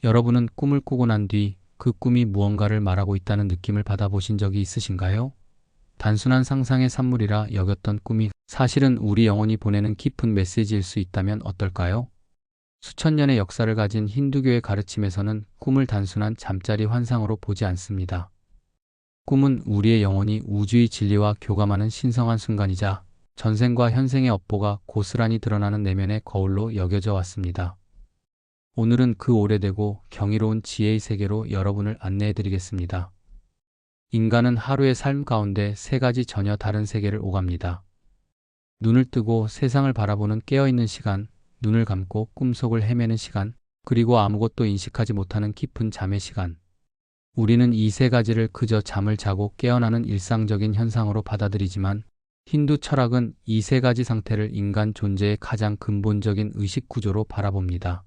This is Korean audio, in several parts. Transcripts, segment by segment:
여러분은 꿈을 꾸고 난 뒤 그 꿈이 무언가를 말하고 있다는 느낌을 받아보신 적이 있으신가요? 단순한 상상의 산물이라 여겼던 꿈이 사실은 우리 영혼이 보내는 깊은 메시지일 수 있다면 어떨까요? 수천 년의 역사를 가진 힌두교의 가르침에서는 꿈을 단순한 잠자리 환상으로 보지 않습니다. 꿈은 우리의 영혼이 우주의 진리와 교감하는 신성한 순간이자 전생과 현생의 업보가 고스란히 드러나는 내면의 거울로 여겨져 왔습니다. 오늘은 그 오래되고 경이로운 지혜의 세계로 여러분을 안내해 드리겠습니다. 인간은 하루의 삶 가운데 세 가지 전혀 다른 세계를 오갑니다. 눈을 뜨고 세상을 바라보는 깨어있는 시간, 눈을 감고 꿈속을 헤매는 시간, 그리고 아무것도 인식하지 못하는 깊은 잠의 시간. 우리는 이 세 가지를 그저 잠을 자고 깨어나는 일상적인 현상으로 받아들이지만 힌두 철학은 이 세 가지 상태를 인간 존재의 가장 근본적인 의식 구조로 바라봅니다.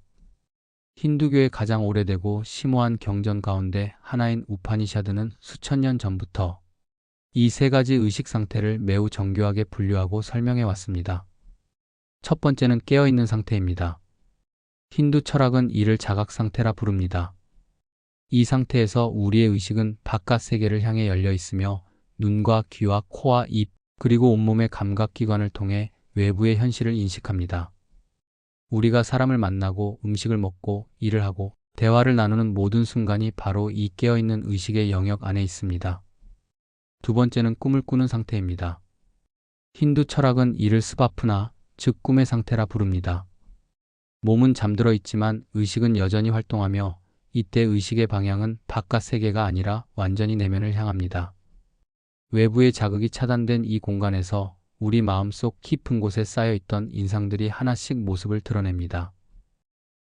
힌두교의 가장 오래되고 심오한 경전 가운데 하나인 우파니샤드는 수천 년 전부터 이 세 가지 의식 상태를 매우 정교하게 분류하고 설명해 왔습니다. 첫 번째는 깨어있는 상태입니다. 힌두 철학은 이를 자각 상태라 부릅니다. 이 상태에서 우리의 의식은 바깥 세계를 향해 열려 있으며 눈과 귀와 코와 입, 그리고 온몸의 감각기관을 통해 외부의 현실을 인식합니다. 우리가 사람을 만나고 음식을 먹고 일을 하고 대화를 나누는 모든 순간이 바로 이 깨어있는 의식의 영역 안에 있습니다. 두 번째는 꿈을 꾸는 상태입니다. 힌두 철학은 이를 스바프나, 즉 꿈의 상태라 부릅니다. 몸은 잠들어 있지만 의식은 여전히 활동하며 이때 의식의 방향은 바깥 세계가 아니라 완전히 내면을 향합니다. 외부의 자극이 차단된 이 공간에서 우리 마음속 깊은 곳에 쌓여있던 인상들이 하나씩 모습을 드러냅니다.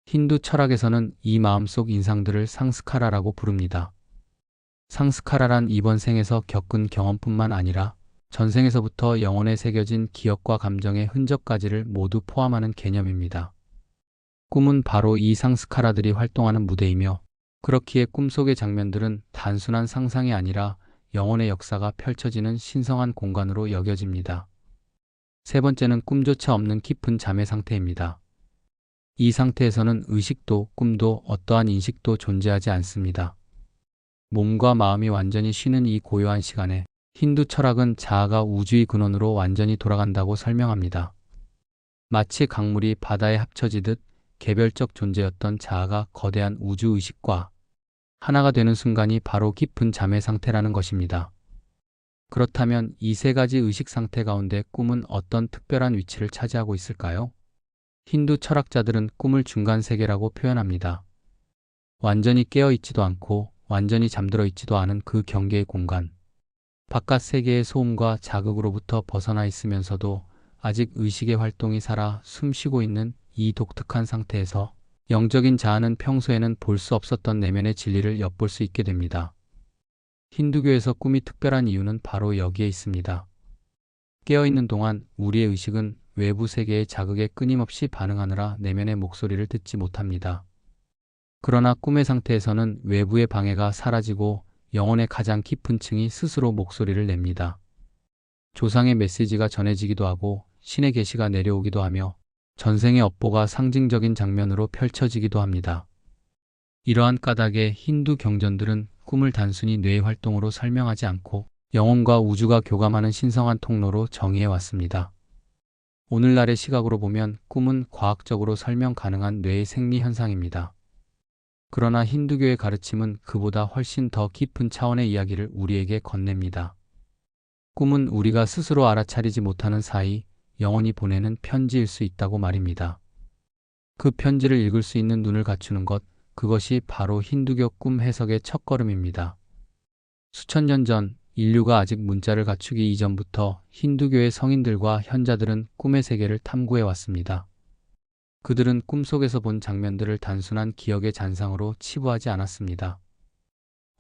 힌두 철학에서는 이 마음속 인상들을 상스카라라고 부릅니다. 상스카라란 이번 생에서 겪은 경험뿐만 아니라 전생에서부터 영혼에 새겨진 기억과 감정의 흔적까지를 모두 포함하는 개념입니다. 꿈은 바로 이 상스카라들이 활동하는 무대이며 그렇기에 꿈속의 장면들은 단순한 상상이 아니라 영혼의 역사가 펼쳐지는 신성한 공간으로 여겨집니다. 세 번째는 꿈조차 없는 깊은 잠의 상태입니다. 이 상태에서는 의식도 꿈도 어떠한 인식도 존재하지 않습니다. 몸과 마음이 완전히 쉬는 이 고요한 시간에 힌두 철학은 자아가 우주의 근원으로 완전히 돌아간다고 설명합니다. 마치 강물이 바다에 합쳐지듯 개별적 존재였던 자아가 거대한 우주의식과 하나가 되는 순간이 바로 깊은 잠의 상태라는 것입니다. 그렇다면 이 세 가지 의식 상태 가운데 꿈은 어떤 특별한 위치를 차지하고 있을까요? 힌두 철학자들은 꿈을 중간 세계라고 표현합니다. 완전히 깨어 있지도 않고 완전히 잠들어 있지도 않은 그 경계의 공간. 바깥 세계의 소음과 자극으로부터 벗어나 있으면서도 아직 의식의 활동이 살아 숨쉬고 있는 이 독특한 상태에서 영적인 자아는 평소에는 볼 수 없었던 내면의 진리를 엿볼 수 있게 됩니다. 힌두교에서 꿈이 특별한 이유는 바로 여기에 있습니다. 깨어있는 동안 우리의 의식은 외부 세계의 자극에 끊임없이 반응하느라 내면의 목소리를 듣지 못합니다. 그러나 꿈의 상태에서는 외부의 방해가 사라지고 영혼의 가장 깊은 층이 스스로 목소리를 냅니다. 조상의 메시지가 전해지기도 하고 신의 계시가 내려오기도 하며 전생의 업보가 상징적인 장면으로 펼쳐지기도 합니다. 이러한 까닭에 힌두 경전들은 꿈을 단순히 뇌의 활동으로 설명하지 않고 영혼과 우주가 교감하는 신성한 통로로 정의해 왔습니다. 오늘날의 시각으로 보면 꿈은 과학적으로 설명 가능한 뇌의 생리 현상입니다. 그러나 힌두교의 가르침은 그보다 훨씬 더 깊은 차원의 이야기를 우리에게 건넵니다. 꿈은 우리가 스스로 알아차리지 못하는 사이 영혼이 보내는 편지일 수 있다고 말입니다. 그 편지를 읽을 수 있는 눈을 갖추는 것, 그것이 바로 힌두교 꿈 해석의 첫걸음입니다. 수천 년 전 인류가 아직 문자를 갖추기 이전부터 힌두교의 성인들과 현자들은 꿈의 세계를 탐구해 왔습니다. 그들은 꿈속에서 본 장면들을 단순한 기억의 잔상으로 치부하지 않았습니다.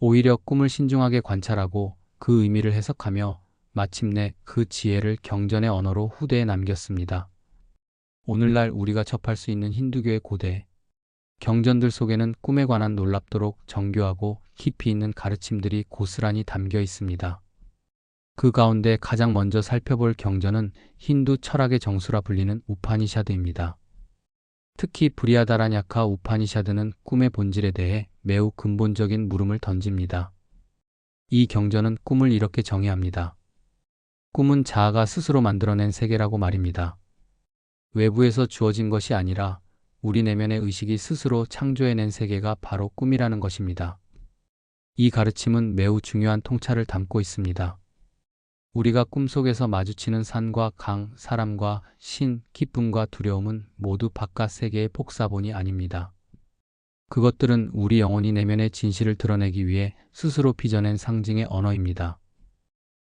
오히려 꿈을 신중하게 관찰하고 그 의미를 해석하며 마침내 그 지혜를 경전의 언어로 후대에 남겼습니다. 오늘날 우리가 접할 수 있는 힌두교의 고대 경전들 속에는 꿈에 관한 놀랍도록 정교하고 깊이 있는 가르침들이 고스란히 담겨 있습니다. 그 가운데 가장 먼저 살펴볼 경전은 힌두 철학의 정수라 불리는 우파니샤드입니다. 특히 브리하다라냐카 우파니샤드는 꿈의 본질에 대해 매우 근본적인 물음을 던집니다. 이 경전은 꿈을 이렇게 정의합니다. 꿈은 자아가 스스로 만들어낸 세계라고 말입니다. 외부에서 주어진 것이 아니라 우리 내면의 의식이 스스로 창조해낸 세계가 바로 꿈이라는 것입니다. 이 가르침은 매우 중요한 통찰을 담고 있습니다. 우리가 꿈속에서 마주치는 산과 강, 사람과 신, 기쁨과 두려움은 모두 바깥 세계의 복사본이 아닙니다. 그것들은 우리 영혼이 내면의 진실을 드러내기 위해 스스로 빚어낸 상징의 언어입니다.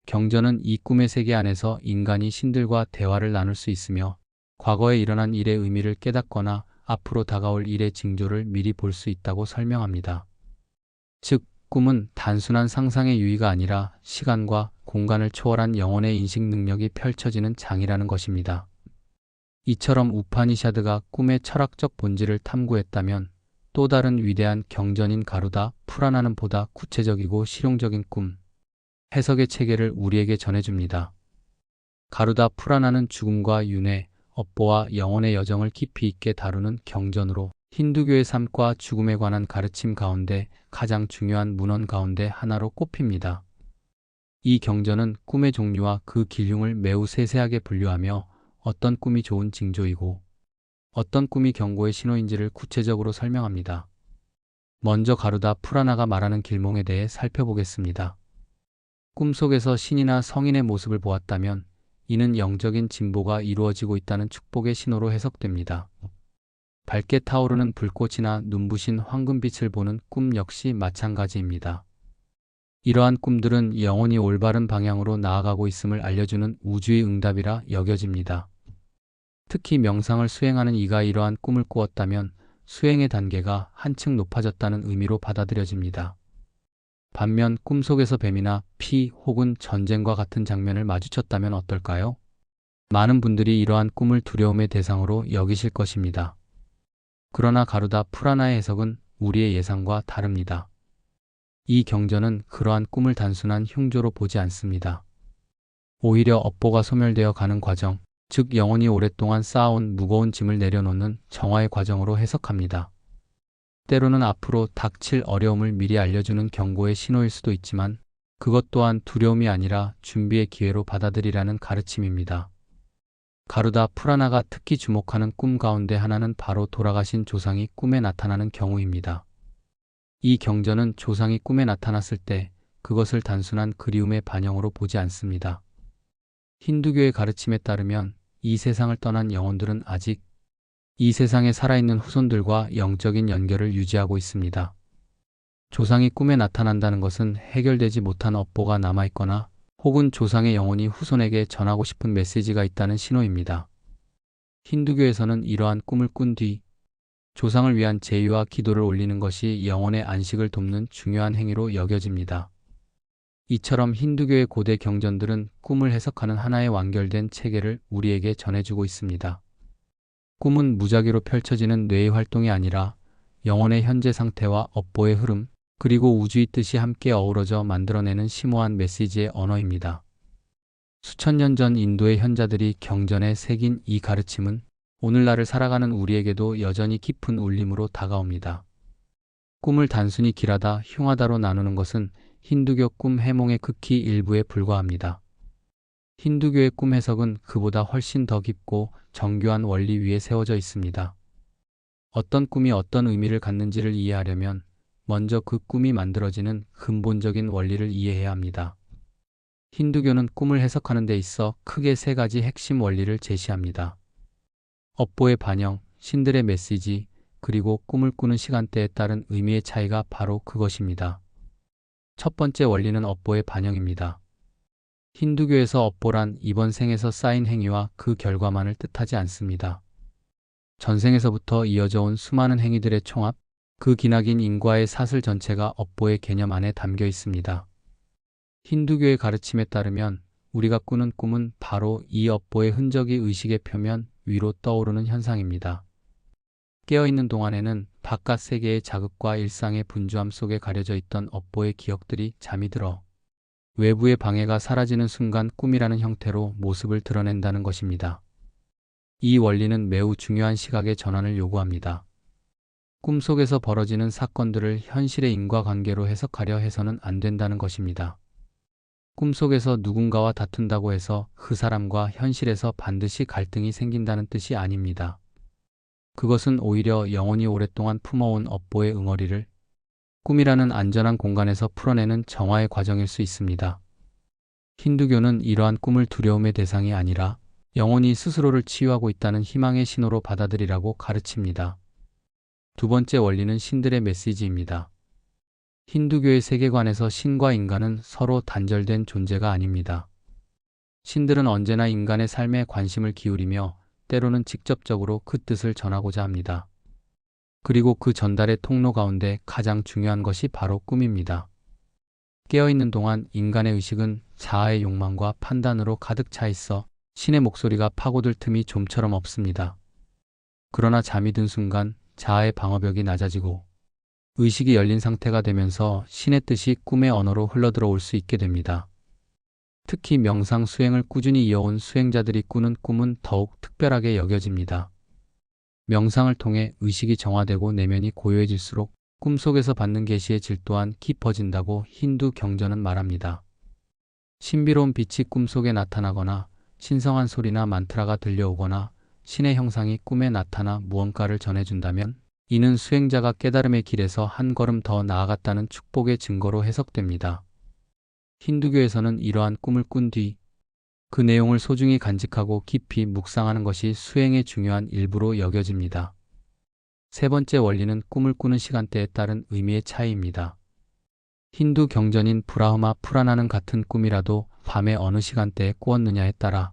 경전은 이 꿈의 세계 안에서 인간이 신들과 대화를 나눌 수 있으며 과거에 일어난 일의 의미를 깨닫거나 앞으로 다가올 일의 징조를 미리 볼 수 있다고 설명합니다. 즉, 꿈은 단순한 상상의 유의가 아니라 시간과 공간을 초월한 영혼의 인식 능력이 펼쳐지는 장이라는 것입니다. 이처럼 우파니샤드가 꿈의 철학적 본질을 탐구했다면 또 다른 위대한 경전인 가루다 푸라나는 보다 구체적이고 실용적인 꿈 해석의 체계를 우리에게 전해줍니다. 가루다 푸라나는 죽음과 윤회, 업보와 영혼의 여정을 깊이 있게 다루는 경전으로 힌두교의 삶과 죽음에 관한 가르침 가운데 가장 중요한 문헌 가운데 하나로 꼽힙니다. 이 경전은 꿈의 종류와 그 기흉을 매우 세세하게 분류하며 어떤 꿈이 좋은 징조이고 어떤 꿈이 경고의 신호인지를 구체적으로 설명합니다. 먼저 가루다 푸라나가 말하는 길몽에 대해 살펴보겠습니다. 꿈속에서 신이나 성인의 모습을 보았다면 이는 영적인 진보가 이루어지고 있다는 축복의 신호로 해석됩니다. 밝게 타오르는 불꽃이나 눈부신 황금빛을 보는 꿈 역시 마찬가지입니다. 이러한 꿈들은 영혼이 올바른 방향으로 나아가고 있음을 알려주는 우주의 응답이라 여겨집니다. 특히 명상을 수행하는 이가 이러한 꿈을 꾸었다면 수행의 단계가 한층 높아졌다는 의미로 받아들여집니다. 반면 꿈속에서 뱀이나 피 혹은 전쟁과 같은 장면을 마주쳤다면 어떨까요? 많은 분들이 이러한 꿈을 두려움의 대상으로 여기실 것입니다. 그러나 가루다 푸라나의 해석은 우리의 예상과 다릅니다. 이 경전은 그러한 꿈을 단순한 흉조로 보지 않습니다. 오히려 업보가 소멸되어 가는 과정, 즉 영혼이 오랫동안 쌓아온 무거운 짐을 내려놓는 정화의 과정으로 해석합니다. 때로는 앞으로 닥칠 어려움을 미리 알려주는 경고의 신호일 수도 있지만 그것 또한 두려움이 아니라 준비의 기회로 받아들이라는 가르침입니다. 가루다 푸라나가 특히 주목하는 꿈 가운데 하나는 바로 돌아가신 조상이 꿈에 나타나는 경우입니다. 이 경전은 조상이 꿈에 나타났을 때 그것을 단순한 그리움의 반영으로 보지 않습니다. 힌두교의 가르침에 따르면 이 세상을 떠난 영혼들은 아직 이 세상에 살아있는 후손들과 영적인 연결을 유지하고 있습니다. 조상이 꿈에 나타난다는 것은 해결되지 못한 업보가 남아있거나 혹은 조상의 영혼이 후손에게 전하고 싶은 메시지가 있다는 신호입니다. 힌두교에서는 이러한 꿈을 꾼 뒤 조상을 위한 제의와 기도를 올리는 것이 영혼의 안식을 돕는 중요한 행위로 여겨집니다. 이처럼 힌두교의 고대 경전들은 꿈을 해석하는 하나의 완결된 체계를 우리에게 전해주고 있습니다. 꿈은 무작위로 펼쳐지는 뇌의 활동이 아니라 영혼의 현재 상태와 업보의 흐름, 그리고 우주의 뜻이 함께 어우러져 만들어내는 심오한 메시지의 언어입니다. 수천 년 전 인도의 현자들이 경전에 새긴 이 가르침은 오늘날을 살아가는 우리에게도 여전히 깊은 울림으로 다가옵니다. 꿈을 단순히 길하다, 흉하다로 나누는 것은 힌두교 꿈 해몽의 극히 일부에 불과합니다. 힌두교의 꿈 해석은 그보다 훨씬 더 깊고 정교한 원리 위에 세워져 있습니다. 어떤 꿈이 어떤 의미를 갖는지를 이해하려면 먼저 그 꿈이 만들어지는 근본적인 원리를 이해해야 합니다. 힌두교는 꿈을 해석하는 데 있어 크게 세 가지 핵심 원리를 제시합니다. 업보의 반영, 신들의 메시지, 그리고 꿈을 꾸는 시간대에 따른 의미의 차이가 바로 그것입니다. 첫 번째 원리는 업보의 반영입니다. 힌두교에서 업보란 이번 생에서 쌓인 행위와 그 결과만을 뜻하지 않습니다. 전생에서부터 이어져 온 수많은 행위들의 총합, 그 기나긴 인과의 사슬 전체가 업보의 개념 안에 담겨 있습니다. 힌두교의 가르침에 따르면 우리가 꾸는 꿈은 바로 이 업보의 흔적이 의식의 표면 위로 떠오르는 현상입니다. 깨어있는 동안에는 바깥 세계의 자극과 일상의 분주함 속에 가려져 있던 업보의 기억들이 잠이 들어 외부의 방해가 사라지는 순간 꿈이라는 형태로 모습을 드러낸다는 것입니다. 이 원리는 매우 중요한 시각의 전환을 요구합니다. 꿈속에서 벌어지는 사건들을 현실의 인과관계로 해석하려 해서는 안 된다는 것입니다. 꿈속에서 누군가와 다툰다고 해서 그 사람과 현실에서 반드시 갈등이 생긴다는 뜻이 아닙니다. 그것은 오히려 영혼이 오랫동안 품어온 업보의 응어리를 꿈이라는 안전한 공간에서 풀어내는 정화의 과정일 수 있습니다. 힌두교는 이러한 꿈을 두려움의 대상이 아니라 영혼이 스스로를 치유하고 있다는 희망의 신호로 받아들이라고 가르칩니다. 두 번째 원리는 신들의 메시지입니다. 힌두교의 세계관에서 신과 인간은 서로 단절된 존재가 아닙니다. 신들은 언제나 인간의 삶에 관심을 기울이며 때로는 직접적으로 그 뜻을 전하고자 합니다. 그리고 그 전달의 통로 가운데 가장 중요한 것이 바로 꿈입니다. 깨어있는 동안 인간의 의식은 자아의 욕망과 판단으로 가득 차 있어 신의 목소리가 파고들 틈이 좀처럼 없습니다. 그러나 잠이 든 순간 자아의 방어벽이 낮아지고 의식이 열린 상태가 되면서 신의 뜻이 꿈의 언어로 흘러들어올 수 있게 됩니다. 특히 명상 수행을 꾸준히 이어온 수행자들이 꾸는 꿈은 더욱 특별하게 여겨집니다. 명상을 통해 의식이 정화되고 내면이 고요해질수록 꿈속에서 받는 계시의 질 또한 깊어진다고 힌두 경전은 말합니다. 신비로운 빛이 꿈속에 나타나거나 신성한 소리나 만트라가 들려오거나 신의 형상이 꿈에 나타나 무언가를 전해준다면 이는 수행자가 깨달음의 길에서 한 걸음 더 나아갔다는 축복의 증거로 해석됩니다. 힌두교에서는 이러한 꿈을 꾼 뒤 그 내용을 소중히 간직하고 깊이 묵상하는 것이 수행의 중요한 일부로 여겨집니다. 세 번째 원리는 꿈을 꾸는 시간대에 따른 의미의 차이입니다. 힌두 경전인 브라흐마 푸라나는 같은 꿈이라도 밤의 어느 시간대에 꾸었느냐에 따라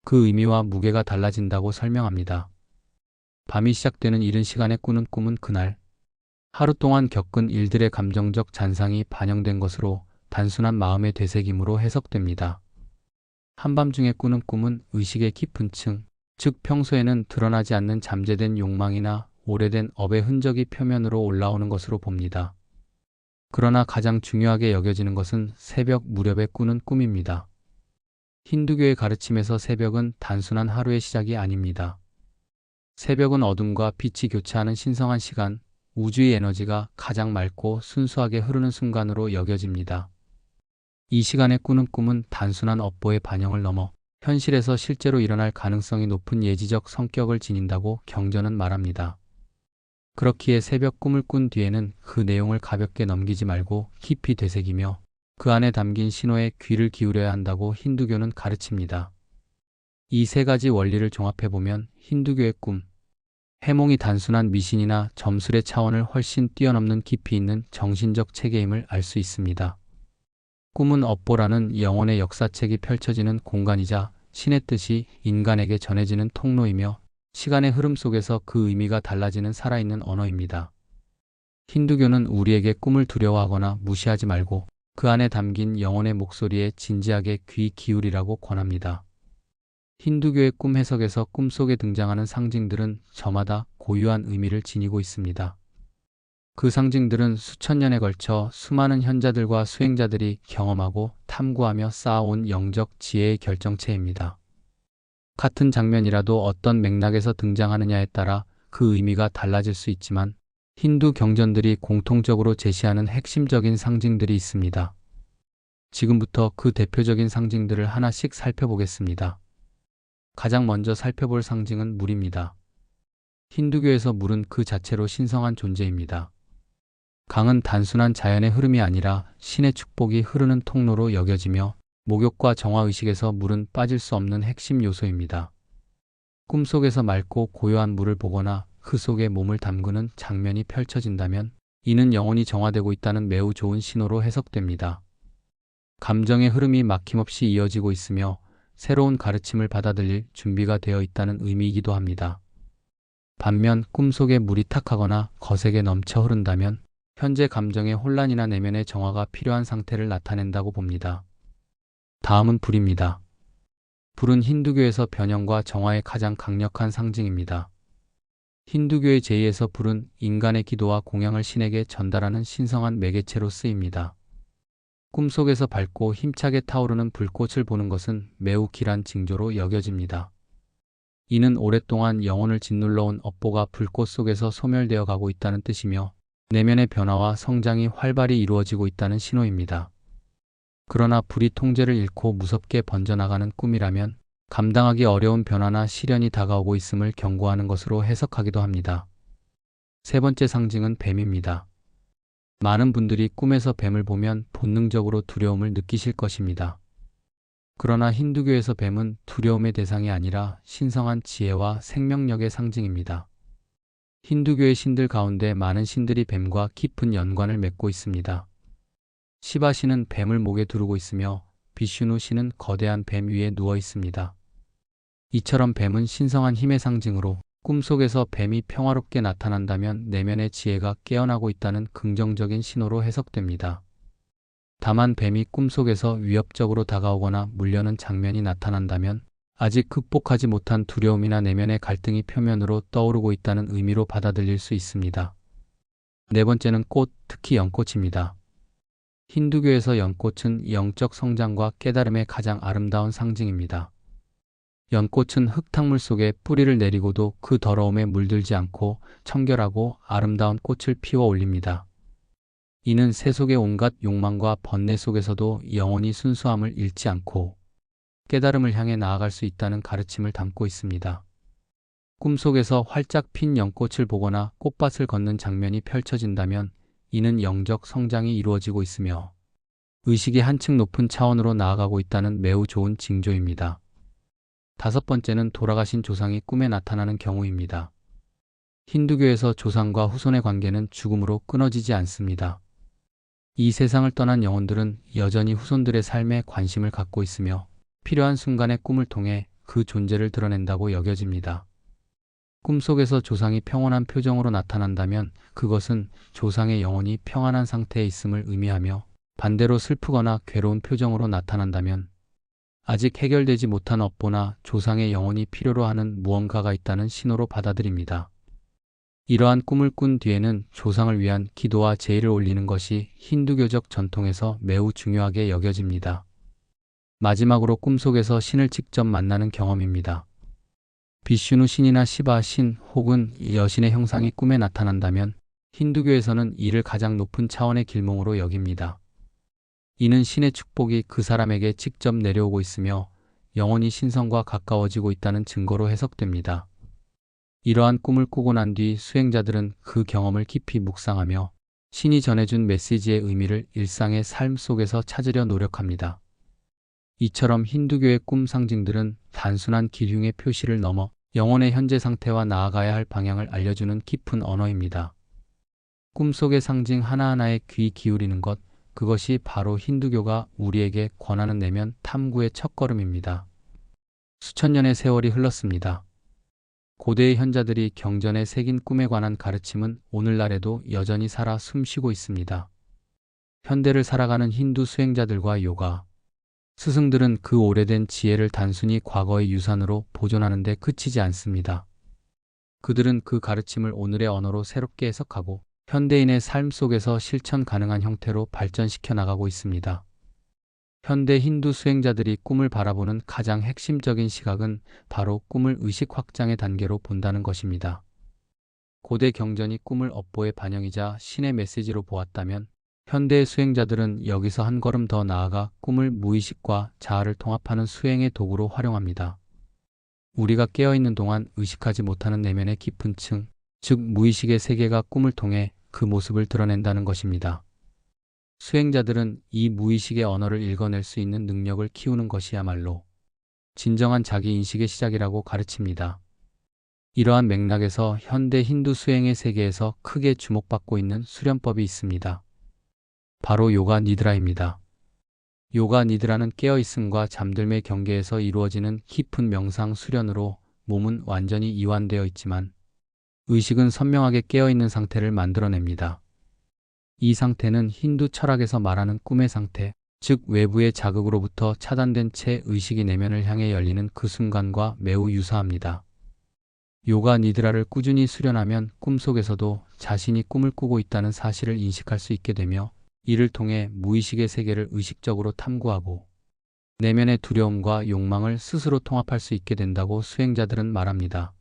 그 의미와 무게가 달라진다고 설명합니다. 밤이 시작되는 이른 시간에 꾸는 꿈은 그날 하루 동안 겪은 일들의 감정적 잔상이 반영된 것으로 단순한 마음의 되새김으로 해석됩니다. 한밤중에 꾸는 꿈은 의식의 깊은 층, 즉 평소에는 드러나지 않는 잠재된 욕망이나 오래된 업의 흔적이 표면으로 올라오는 것으로 봅니다. 그러나 가장 중요하게 여겨지는 것은 새벽 무렵에 꾸는 꿈입니다. 힌두교의 가르침에서 새벽은 단순한 하루의 시작이 아닙니다. 새벽은 어둠과 빛이 교차하는 신성한 시간, 우주의 에너지가 가장 맑고 순수하게 흐르는 순간으로 여겨집니다. 이 시간에 꾸는 꿈은 단순한 업보의 반영을 넘어 현실에서 실제로 일어날 가능성이 높은 예지적 성격을 지닌다고 경전은 말합니다. 그렇기에 새벽 꿈을 꾼 뒤에는 그 내용을 가볍게 넘기지 말고 깊이 되새기며 그 안에 담긴 신호에 귀를 기울여야 한다고 힌두교는 가르칩니다. 이 세 가지 원리를 종합해보면 힌두교의 꿈, 해몽이 단순한 미신이나 점술의 차원을 훨씬 뛰어넘는 깊이 있는 정신적 체계임을 알 수 있습니다. 꿈은 업보라는 영혼의 역사책이 펼쳐지는 공간이자 신의 뜻이 인간에게 전해지는 통로이며 시간의 흐름 속에서 그 의미가 달라지는 살아있는 언어입니다. 힌두교는 우리에게 꿈을 두려워하거나 무시하지 말고 그 안에 담긴 영혼의 목소리에 진지하게 귀 기울이라고 권합니다. 힌두교의 꿈 해석에서 꿈속에 등장하는 상징들은 저마다 고유한 의미를 지니고 있습니다. 그 상징들은 수천 년에 걸쳐 수많은 현자들과 수행자들이 경험하고 탐구하며 쌓아온 영적 지혜의 결정체입니다. 같은 장면이라도 어떤 맥락에서 등장하느냐에 따라 그 의미가 달라질 수 있지만 힌두 경전들이 공통적으로 제시하는 핵심적인 상징들이 있습니다. 지금부터 그 대표적인 상징들을 하나씩 살펴보겠습니다. 가장 먼저 살펴볼 상징은 물입니다. 힌두교에서 물은 그 자체로 신성한 존재입니다. 강은 단순한 자연의 흐름이 아니라 신의 축복이 흐르는 통로로 여겨지며 목욕과 정화의식에서 물은 빠질 수 없는 핵심 요소입니다. 꿈속에서 맑고 고요한 물을 보거나 그 속에 몸을 담그는 장면이 펼쳐진다면 이는 영혼이 정화되고 있다는 매우 좋은 신호로 해석됩니다. 감정의 흐름이 막힘없이 이어지고 있으며 새로운 가르침을 받아들일 준비가 되어 있다는 의미이기도 합니다. 반면 꿈속에 물이 탁하거나 거세게 넘쳐 흐른다면 현재 감정의 혼란이나 내면의 정화가 필요한 상태를 나타낸다고 봅니다. 다음은 불입니다. 불은 힌두교에서 변형과 정화의 가장 강력한 상징입니다. 힌두교의 제의에서 불은 인간의 기도와 공양을 신에게 전달하는 신성한 매개체로 쓰입니다. 꿈속에서 밝고 힘차게 타오르는 불꽃을 보는 것은 매우 길한 징조로 여겨집니다. 이는 오랫동안 영혼을 짓눌러온 업보가 불꽃 속에서 소멸되어 가고 있다는 뜻이며 내면의 변화와 성장이 활발히 이루어지고 있다는 신호입니다. 그러나 불이 통제를 잃고 무섭게 번져나가는 꿈이라면 감당하기 어려운 변화나 시련이 다가오고 있음을 경고하는 것으로 해석하기도 합니다. 세 번째 상징은 뱀입니다. 많은 분들이 꿈에서 뱀을 보면 본능적으로 두려움을 느끼실 것입니다. 그러나 힌두교에서 뱀은 두려움의 대상이 아니라 신성한 지혜와 생명력의 상징입니다. 힌두교의 신들 가운데 많은 신들이 뱀과 깊은 연관을 맺고 있습니다. 시바 신은 뱀을 목에 두르고 있으며 비슈누 신은 거대한 뱀 위에 누워 있습니다. 이처럼 뱀은 신성한 힘의 상징으로 꿈속에서 뱀이 평화롭게 나타난다면 내면의 지혜가 깨어나고 있다는 긍정적인 신호로 해석됩니다. 다만 뱀이 꿈속에서 위협적으로 다가오거나 물려는 장면이 나타난다면 아직 극복하지 못한 두려움이나 내면의 갈등이 표면으로 떠오르고 있다는 의미로 받아들일 수 있습니다. 네 번째는 꽃, 특히 연꽃입니다. 힌두교에서 연꽃은 영적 성장과 깨달음의 가장 아름다운 상징입니다. 연꽃은 흙탕물 속에 뿌리를 내리고도 그 더러움에 물들지 않고 청결하고 아름다운 꽃을 피워 올립니다. 이는 세속의 온갖 욕망과 번뇌 속에서도 영원히 순수함을 잃지 않고 깨달음을 향해 나아갈 수 있다는 가르침을 담고 있습니다. 꿈속에서 활짝 핀 연꽃을 보거나 꽃밭을 걷는 장면이 펼쳐진다면 이는 영적 성장이 이루어지고 있으며 의식이 한층 높은 차원으로 나아가고 있다는 매우 좋은 징조입니다. 다섯 번째는 돌아가신 조상이 꿈에 나타나는 경우입니다. 힌두교에서 조상과 후손의 관계는 죽음으로 끊어지지 않습니다. 이 세상을 떠난 영혼들은 여전히 후손들의 삶에 관심을 갖고 있으며 필요한 순간의 꿈을 통해 그 존재를 드러낸다고 여겨집니다. 꿈속에서 조상이 평온한 표정으로 나타난다면 그것은 조상의 영혼이 평안한 상태에 있음을 의미하며 반대로 슬프거나 괴로운 표정으로 나타난다면 아직 해결되지 못한 업보나 조상의 영혼이 필요로 하는 무언가가 있다는 신호로 받아들입니다. 이러한 꿈을 꾼 뒤에는 조상을 위한 기도와 제의를 올리는 것이 힌두교적 전통에서 매우 중요하게 여겨집니다. 마지막으로 꿈속에서 신을 직접 만나는 경험입니다. 비슈누 신이나 시바 신 혹은 여신의 형상이 꿈에 나타난다면 힌두교에서는 이를 가장 높은 차원의 길몽으로 여깁니다. 이는 신의 축복이 그 사람에게 직접 내려오고 있으며 영혼이 신성과 가까워지고 있다는 증거로 해석됩니다. 이러한 꿈을 꾸고 난 뒤 수행자들은 그 경험을 깊이 묵상하며 신이 전해준 메시지의 의미를 일상의 삶 속에서 찾으려 노력합니다. 이처럼 힌두교의 꿈 상징들은 단순한 기륭의 표시를 넘어 영혼의 현재 상태와 나아가야 할 방향을 알려주는 깊은 언어입니다. 꿈속의 상징 하나하나에 귀 기울이는 것, 그것이 바로 힌두교가 우리에게 권하는 내면 탐구의 첫걸음입니다. 수천 년의 세월이 흘렀습니다. 고대의 현자들이 경전에 새긴 꿈에 관한 가르침은 오늘날에도 여전히 살아 숨쉬고 있습니다. 현대를 살아가는 힌두 수행자들과 요가 스승들은 그 오래된 지혜를 단순히 과거의 유산으로 보존하는 데 그치지 않습니다. 그들은 그 가르침을 오늘의 언어로 새롭게 해석하고 현대인의 삶 속에서 실천 가능한 형태로 발전시켜 나가고 있습니다. 현대 힌두 수행자들이 꿈을 바라보는 가장 핵심적인 시각은 바로 꿈을 의식 확장의 단계로 본다는 것입니다. 고대 경전이 꿈을 업보의 반영이자 신의 메시지로 보았다면 현대의 수행자들은 여기서 한 걸음 더 나아가 꿈을 무의식과 자아를 통합하는 수행의 도구로 활용합니다. 우리가 깨어있는 동안 의식하지 못하는 내면의 깊은 층, 즉 무의식의 세계가 꿈을 통해 그 모습을 드러낸다는 것입니다. 수행자들은 이 무의식의 언어를 읽어낼 수 있는 능력을 키우는 것이야말로 진정한 자기인식의 시작이라고 가르칩니다. 이러한 맥락에서 현대 힌두 수행의 세계에서 크게 주목받고 있는 수련법이 있습니다. 바로 요가 니드라입니다. 요가 니드라는 깨어있음과 잠들매 경계에서 이루어지는 깊은 명상 수련으로 몸은 완전히 이완되어 있지만 의식은 선명하게 깨어있는 상태를 만들어냅니다. 이 상태는 힌두 철학에서 말하는 꿈의 상태, 즉 외부의 자극으로부터 차단된 채 의식이 내면을 향해 열리는 그 순간과 매우 유사합니다. 요가 니드라를 꾸준히 수련하면 꿈속에서도 자신이 꿈을 꾸고 있다는 사실을 인식할 수 있게 되며 이를 통해 무의식의 세계를 의식적으로 탐구하고 내면의 두려움과 욕망을 스스로 통합할 수 있게 된다고 수행자들은 말합니다.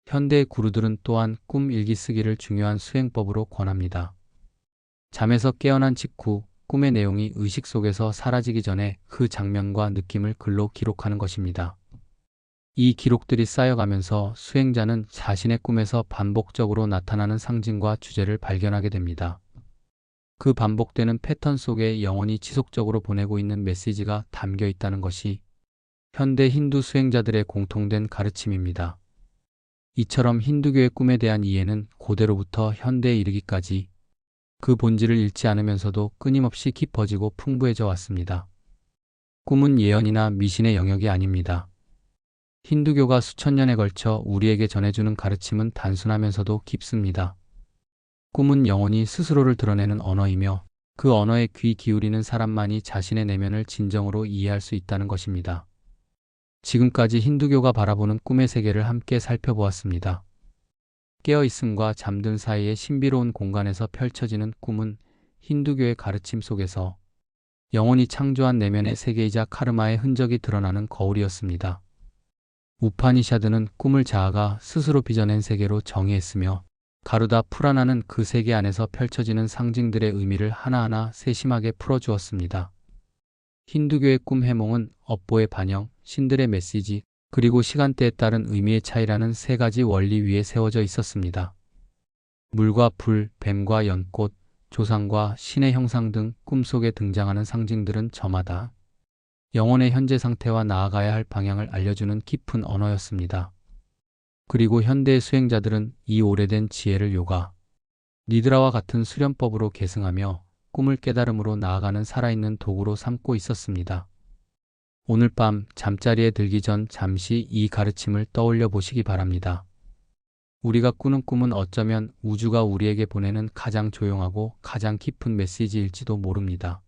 현대의 구루들은 또한 꿈 일기 쓰기를 중요한 수행법으로 권합니다. 잠에서 깨어난 직후 꿈의 내용이 의식 속에서 사라지기 전에 그 장면과 느낌을 글로 기록하는 것입니다. 이 기록들이 쌓여가면서 수행자는 자신의 꿈에서 반복적으로 나타나는 상징과 주제를 발견하게 됩니다. 그 반복되는 패턴 속에 영혼이 지속적으로 보내고 있는 메시지가 담겨 있다는 것이 현대 힌두 수행자들의 공통된 가르침입니다. 이처럼 힌두교의 꿈에 대한 이해는 고대로부터 현대에 이르기까지 그 본질을 잃지 않으면서도 끊임없이 깊어지고 풍부해져 왔습니다. 꿈은 예언이나 미신의 영역이 아닙니다. 힌두교가 수천 년에 걸쳐 우리에게 전해주는 가르침은 단순하면서도 깊습니다. 꿈은 영혼이 스스로를 드러내는 언어이며 그 언어에 귀 기울이는 사람만이 자신의 내면을 진정으로 이해할 수 있다는 것입니다. 지금까지 힌두교가 바라보는 꿈의 세계를 함께 살펴보았습니다. 깨어있음과 잠든 사이의 신비로운 공간에서 펼쳐지는 꿈은 힌두교의 가르침 속에서 영혼이 창조한 내면의 세계이자 카르마의 흔적이 드러나는 거울이었습니다. 우파니샤드는 꿈을 자아가 스스로 빚어낸 세계로 정의했으며 가루다 푸라나는 그 세계 안에서 펼쳐지는 상징들의 의미를 하나하나 세심하게 풀어주었습니다. 힌두교의 꿈 해몽은 업보의 반영, 신들의 메시지, 그리고 시간대에 따른 의미의 차이라는 세 가지 원리 위에 세워져 있었습니다. 물과 불, 뱀과 연꽃, 조상과 신의 형상 등 꿈속에 등장하는 상징들은 저마다 영혼의 현재 상태와 나아가야 할 방향을 알려주는 깊은 언어였습니다. 그리고 현대의 수행자들은 이 오래된 지혜를 요가, 니드라와 같은 수련법으로 계승하며 꿈을 깨달음으로 나아가는 살아있는 도구로 삼고 있었습니다. 오늘 밤 잠자리에 들기 전 잠시 이 가르침을 떠올려 보시기 바랍니다. 우리가 꾸는 꿈은 어쩌면 우주가 우리에게 보내는 가장 조용하고 가장 깊은 메시지일지도 모릅니다.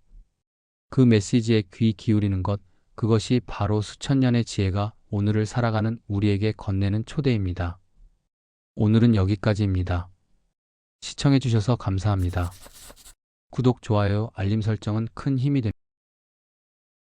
그 메시지에 귀 기울이는 것, 그것이 바로 수천 년의 지혜가 오늘을 살아가는 우리에게 건네는 초대입니다. 오늘은 여기까지입니다. 시청해주셔서 감사합니다. 구독, 좋아요, 알림 설정은 큰 힘이 됩니다.